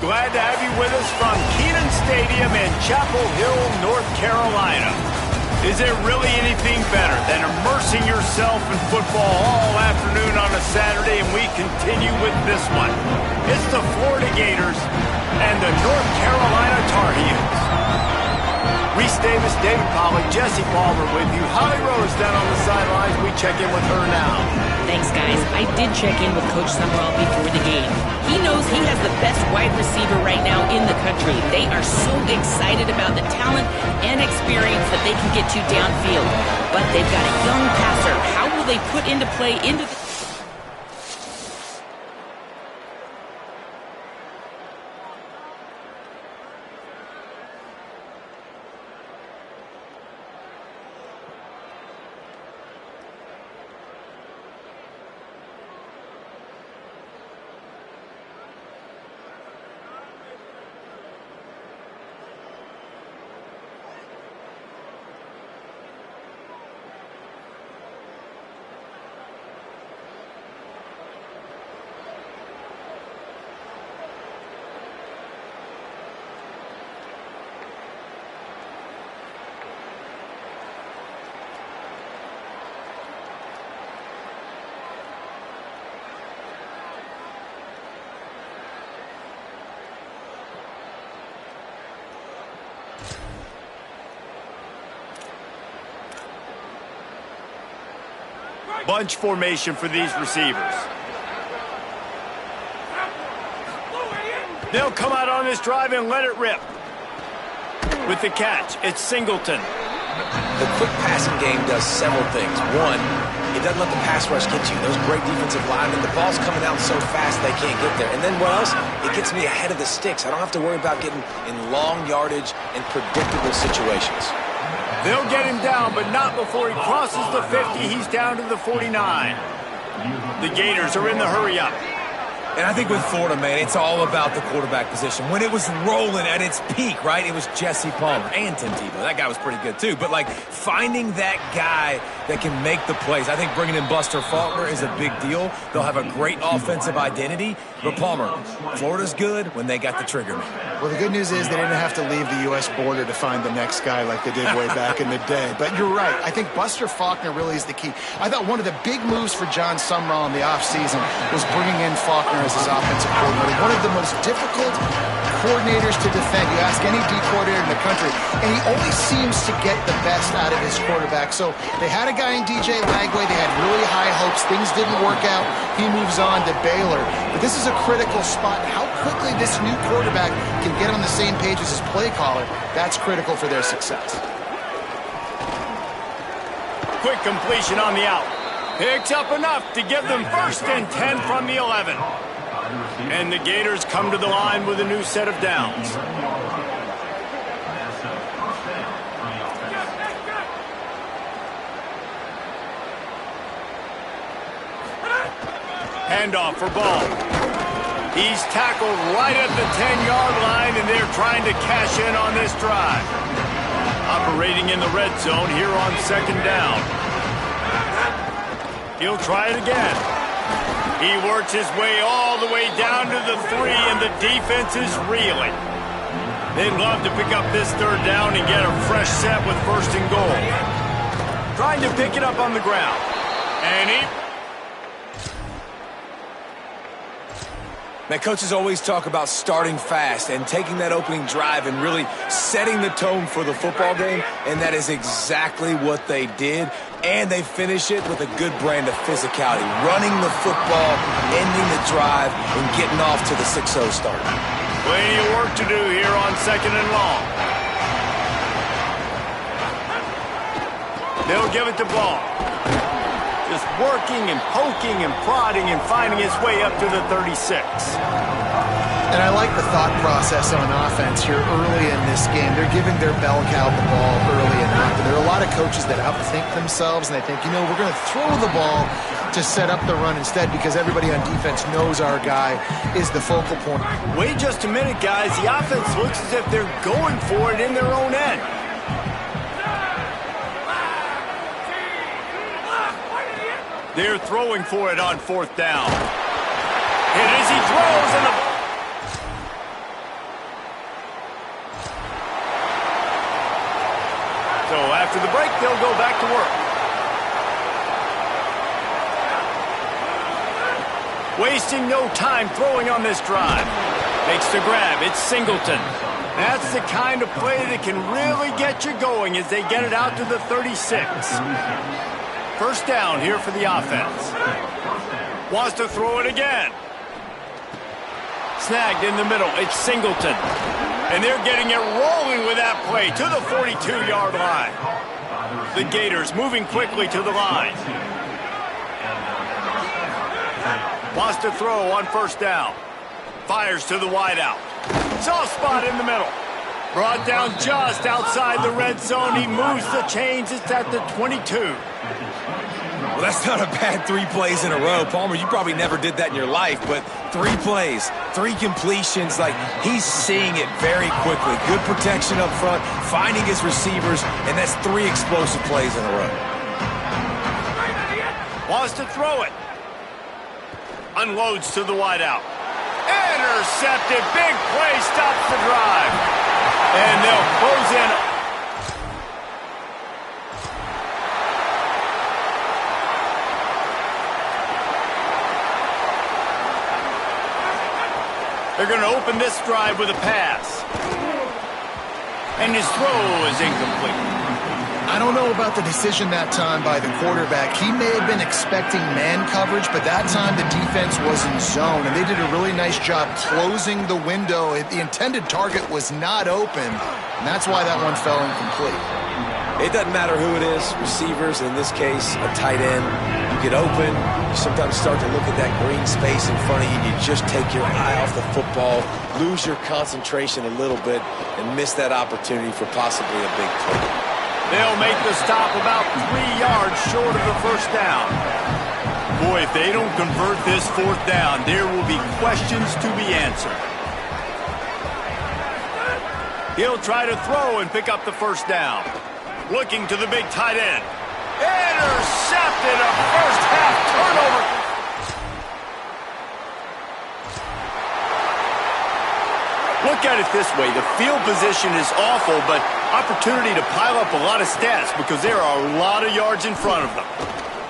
Glad to have you with us from Kenan Stadium in Chapel Hill, North Carolina. Is there really anything better than immersing yourself in football all afternoon on a Saturday, and we continue with this one? It's the Florida Gators and the North Carolina Tar Heels. Reese Davis, David Pollack, Jesse Palmer with you. Holly Rose down on the sidelines. We check in with her now. Thanks, guys. I did check in with Coach Summerall before the game. He knows he has the best wide receiver right now in the country. They are so excited about the talent and experience that they can get you downfield. But they've got a young passer. How will they put into play into the... Bunch formation for these receivers. They'll come out on this drive and let it rip. With the catch, it's Singleton. The quick passing game does several things. One, it doesn't let the pass rush get you. Those great defensive linemen, the ball's coming out so fast they can't get there. And then what else? It gets me ahead of the sticks. I don't have to worry about getting in long yardage and predictable situations. They'll get him down, but not before he crosses the 50. He's down to the 49. The Gators are in the hurry-up. And I think with Florida, man, it's all about the quarterback position. When it was rolling at its peak, right, it was Jesse Palmer and Tim Tebow. That guy was pretty good, too. But, like, finding that guy that can make the plays, I think bringing in Buster Faulkner is a big deal. They'll have a great offensive identity. But, Palmer, Florida's good when they got the trigger man. Well, the good news is they didn't have to leave the U.S. border to find the next guy like they did way back in the day. But you're right. I think Buster Faulkner really is the key. I thought one of the big moves for John Summerall in the offseason was bringing in Faulkner as his offensive coordinator. One of the most difficult coordinators to defend. You ask any D coordinator in the country, and he always seems to get the best out of his quarterback. So they had a guy in DJ Lagway. They had really high hopes. Things didn't work out. He moves on to Baylor. But this is a critical spot. How quickly this new quarterback can get on the same page as his play caller, that's critical for their success. Quick completion on the out. Picks up enough to give them 1st and 10 from the 11. And the Gators come to the line with a new set of downs. Handoff for Ball. He's tackled right at the 10-yard line, and they're trying to cash in on this drive. Operating in the red zone here on 2nd down. He'll try it again. He works his way all the way down to the 3, and the defense is reeling. They'd love to pick up this 3rd down and get a fresh set with 1st and goal. Trying to pick it up on the ground. And he... Now, coaches always talk about starting fast and taking that opening drive and really setting the tone for the football game, and that is exactly what they did. And they finish it with a good brand of physicality, running the football, ending the drive, and getting off to the 6-0 start. Plenty of work to do here on 2nd and long. They'll give it to Ball. Just working and poking and prodding and finding his way up to the 36. And I like the thought process on offense here early in this game. They're giving their bell cow the ball early and often. There are a lot of coaches that outthink themselves, and they think, you know, we're going to throw the ball to set up the run instead because everybody on defense knows our guy is the focal point. Wait just a minute, guys. The offense looks as if they're going for it in their own end. They're throwing for it on 4th down. Hit as he throws, and After the break, they'll go back to work. Wasting no time throwing on this drive. Makes the grab. It's Singleton. That's the kind of play that can really get you going as they get it out to the 36. First down here for the offense. Wants to throw it again. Snagged in the middle. It's Singleton. And they're getting it rolling with that play to the 42-yard line. The Gators moving quickly to the line. Wants to throw on first down. Fires to the wideout. Soft spot in the middle. Brought down just outside the red zone. He moves the chains. It's at the 22. Well, that's not a bad 3 plays in a row. Palmer, you probably never did that in your life, but 3 plays, 3 completions, like he's seeing it very quickly. Good protection up front, finding his receivers, and that's 3 explosive plays in a row. Wants to throw it. Unloads to the wideout. Intercepted. Big play stops the drive. And they'll close in. They're going to open this drive with a pass. And his throw is incomplete. I don't know about the decision that time by the quarterback. He may have been expecting man coverage, but that time the defense was in zone, and they did a really nice job closing the window. The intended target was not open, and that's why that one fell incomplete. It doesn't matter who it is, receivers, in this case, a tight end. You get open, you sometimes start to look at that green space in front of you, and you just take your eye off the football, lose your concentration a little bit, and miss that opportunity for possibly a big play. They'll make the stop about 3 yards short of the first down. Boy, if they don't convert this 4th down, there will be questions to be answered. He'll try to throw and pick up the first down. Looking to the big tight end. Intercepted, a first-half turnover. Look at it this way. The field position is awful, but opportunity to pile up a lot of stats because there are a lot of yards in front of them.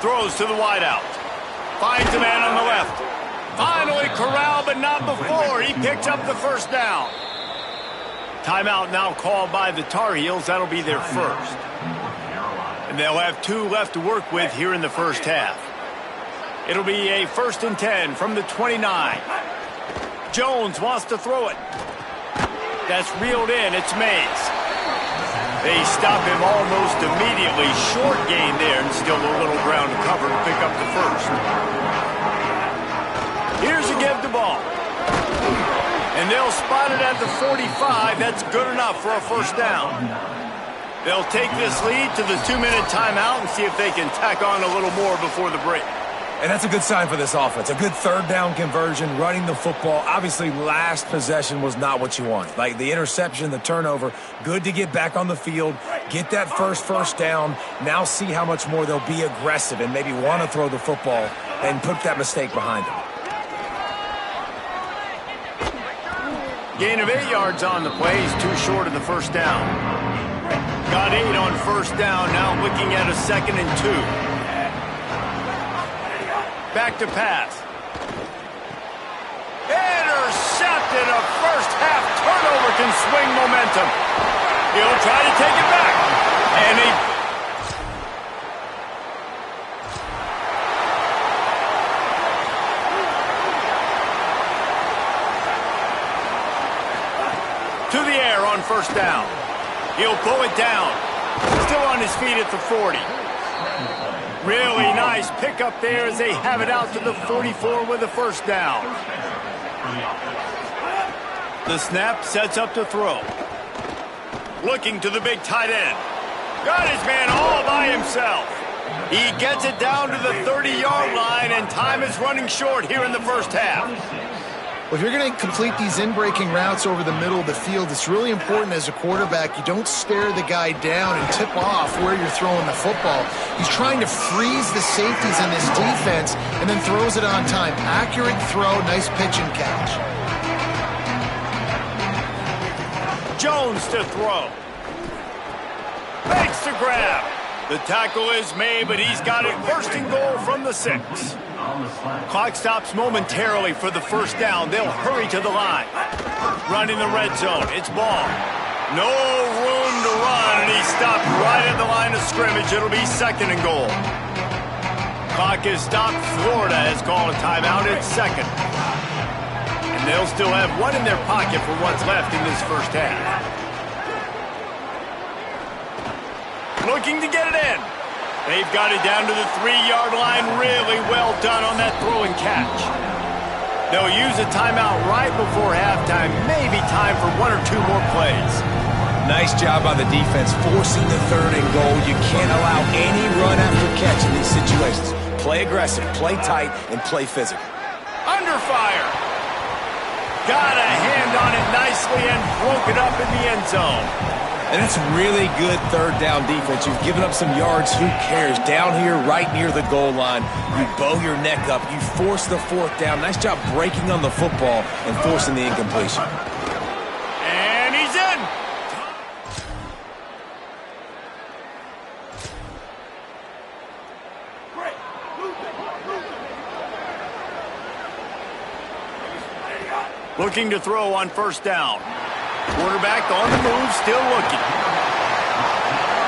Throws to the wideout. Finds a man on the left. Finally corralled, but not before. He picks up the first down. Timeout now called by the Tar Heels. That'll be their first. And they'll have 2 left to work with here in the first half. It'll be a 1st and 10 from the 29. Jones wants to throw it. That's reeled in. It's Mays. They stop him almost immediately. Short gain there, and still a little ground to cover to pick up the first. Here's a give the ball. And they'll spot it at the 45. That's good enough for a first down. They'll take this lead to the 2-minute timeout and see if they can tack on a little more before the break. And that's a good sign for this offense. A good 3rd down conversion, running the football. Obviously, last possession was not what you want. Like the interception, the turnover, good to get back on the field, get that first down. Now see how much more they'll be aggressive and maybe want to throw the football and put that mistake behind them. Gain of 8 yards on the play. He's too short of the first down. Got 8 on first down. Now looking at a 2nd and 2. Back to pass. Intercepted. A first-half turnover can swing momentum. He'll try to take it back. And he... to the air on first down. He'll pull it down. Still on his feet at the 40. Really nice pickup there as they have it out to the 44 with a first down. The snap sets up to throw. Looking to the big tight end. Got his man all by himself. He gets it down to the 30-yard line, and time is running short here in the first half. Well, if you're going to complete these in-breaking routes over the middle of the field, it's really important as a quarterback you don't stare the guy down and tip off where you're throwing the football. He's trying to freeze the safeties in this defense and then throws it on time. Accurate throw, nice pitch and catch. Jones to throw. Makes the grab. The tackle is made, but he's got it first and goal from the 6. Clock stops momentarily for the first down. They'll hurry to the line. Run in the red zone. It's ball. No room to run, and he stopped right at the line of scrimmage. It'll be second and goal. Clock is stopped. Florida has called a timeout. It's second. And they'll still have one in their pocket for what's left in this first half. Looking to get it in. They've got it down to the 3-yard line. Really well done on that throw and catch. They'll use a timeout right before halftime. Maybe time for 1 or 2 more plays. Nice job by the defense forcing the third and goal. You can't allow any run after catch in these situations. Play aggressive, play tight, and play physical. Under fire. Got a hand on it nicely and broke it up in the end zone. And it's really good third down defense. You've given up some yards. Who cares? Down here right near the goal line, you bow your neck up. You force the fourth down. Nice job breaking on the football and forcing the incompletion. And he's in. Looking to throw on first down. Quarterback on the move, still looking.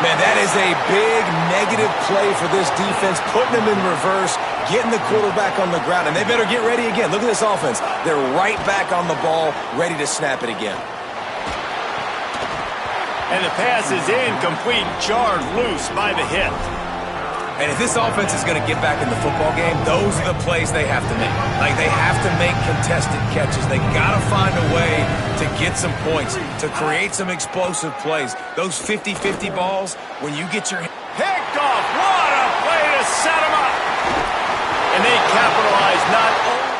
Man, that is a big negative play for this defense, putting them in reverse, getting the quarterback on the ground, and they better get ready again. Look at this offense. They're right back on the ball, ready to snap it again. And the pass is incomplete, jarred loose by the hit. And if this offense is going to get back in the football game, those are the plays they have to make. Like, they have to make contested catches. They got to find a way to get some points, to create some explosive plays. Those 50-50 balls, when you get your... Picked off. What a play to set him up. And they capitalize not only...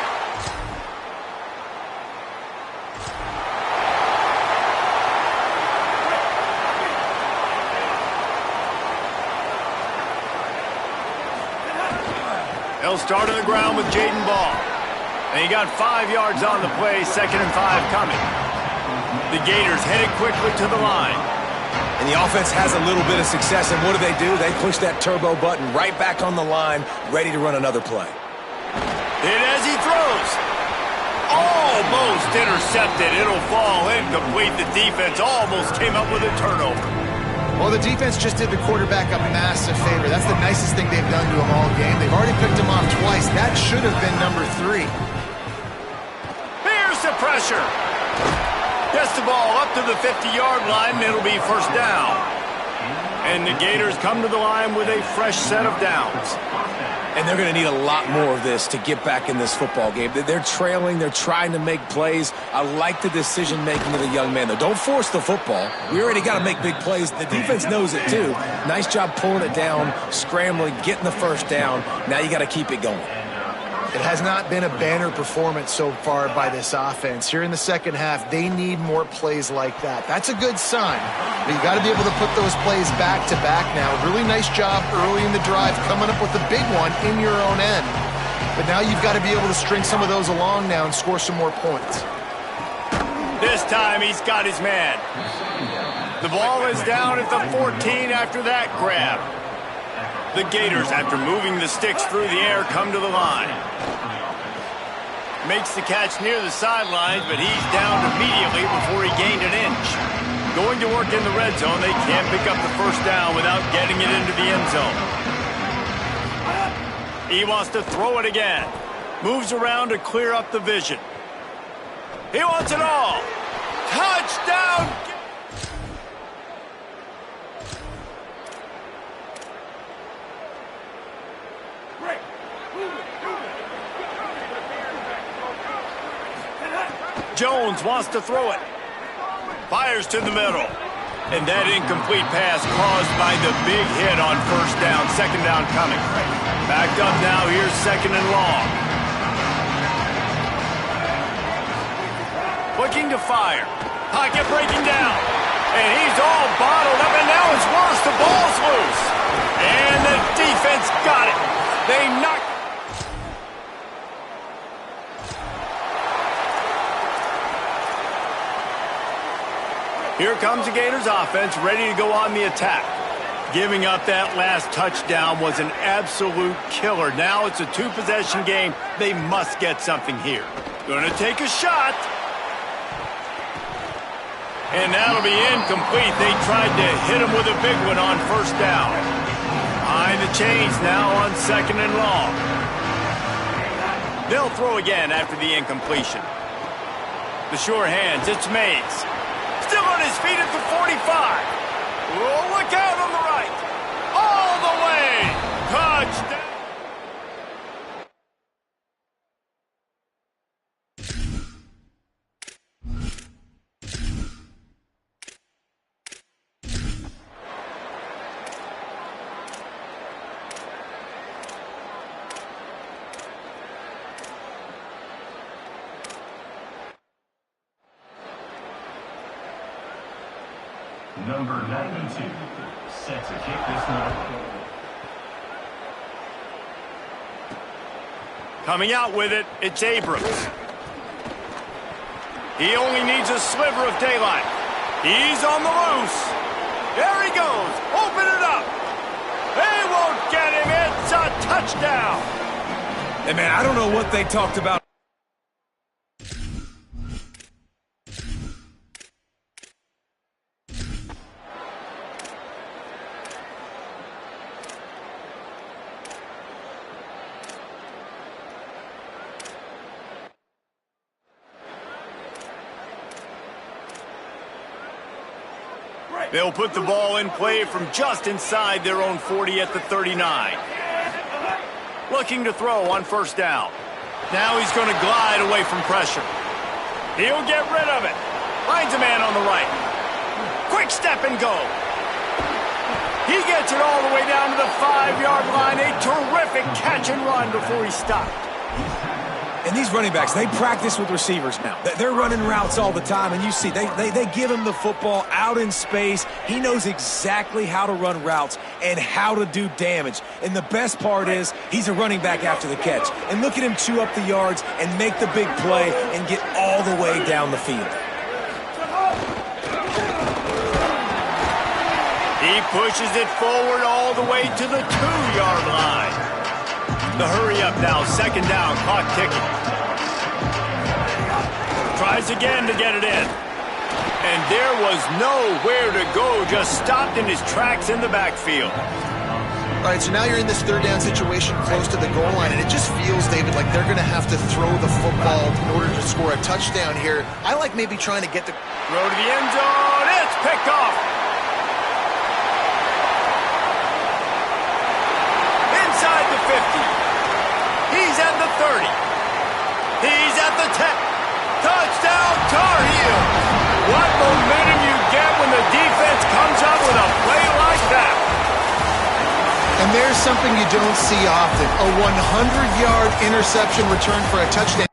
They'll start on the ground with Jaden Ball. And he got 5 yards on the play, 2nd and 5 coming. The Gators headed quickly to the line. And the offense has a little bit of success, and what do? They push that turbo button right back on the line, ready to run another play. And as he throws, almost intercepted. It'll fall incomplete. The defense almost came up with a turnover. Well, the defense just did the quarterback a massive favor. That's the nicest thing they've done to him all game. They've already picked him off twice. That should have been number 3. Here's the pressure. Gets the ball up to the 50-yard line, and it'll be first down. And the Gators come to the line with a fresh set of downs. And they're going to need a lot more of this to get back in this football game. They're trailing. They're trying to make plays. I like the decision-making of the young man, though. Don't force the football. We already got to make big plays. The defense knows it, too. Nice job pulling it down, scrambling, getting the first down. Now you got to keep it going. It has not been a banner performance so far by this offense. Here in the second half, they need more plays like that. That's a good sign. But you got to be able to put those plays back to back now. Really nice job early in the drive coming up with a big one in your own end. But now you've got to be able to string some of those along now and score some more points. This time he's got his man. The ball is down at the 14 after that grab. The Gators, after moving the sticks through the air, come to the line. Makes the catch near the sidelines, but he's down immediately before he gained an inch. Going to work in the red zone, they can't pick up the first down without getting it into the end zone. He wants to throw it again. Moves around to clear up the vision. He wants it all. Touchdown! Jones wants to throw it. Fires to the middle. And that incomplete pass caused by the big hit on first down. Second down coming. Backed up now. Here's second and long. Looking to fire. Pocket breaking down. And he's all bottled up. And now it's worse. The ball's loose. And the defense got it. They knocked. Here comes the Gators offense, ready to go on the attack. Giving up that last touchdown was an absolute killer. Now it's a two-possession game. They must get something here. Gonna take a shot. And that'll be incomplete. They tried to hit him with a big one on first down. Behind the chains now on 2nd and long. They'll throw again after the incompletion. The sure hands, it's Mays. Still on his feet at the 45. Oh, look out on the right. All the way. Touchdown. Number 92, set to kick this one. Coming out with it, it's Abrams. He only needs a sliver of daylight. He's on the loose. There he goes. Open it up. They won't get him. It's a touchdown. Hey, man, I don't know what they talked about. They'll put the ball in play from just inside their own 40 at the 39. Looking to throw on first down. Now he's going to glide away from pressure. He'll get rid of it. Finds a man on the right. Quick step and go. He gets it all the way down to the 5-yard line. A terrific catch and run before he stopped. And these running backs, they practice with receivers now. They're running routes all the time, and you see, they give him the football out in space. He knows exactly how to run routes and how to do damage. And the best part is he's a running back after the catch. And look at him chew up the yards and make the big play and get all the way down the field. He pushes it forward all the way to the 2-yard line. The hurry up now, 2nd down, clock ticking. Tries again to get it in. And there was nowhere to go, just stopped in his tracks in the backfield. All right, so now you're in this 3rd down situation close to the goal line, and it just feels, David, like they're going to have to throw the football in order to score a touchdown here. I like maybe trying to get the... Throw to the end zone, it's picked off. Inside the 50. He's at the 30. He's at the 10. Touchdown, Tar Heels. What momentum you get when the defense comes up with a play like that. And there's something you don't see often, a 100-yard interception return for a touchdown.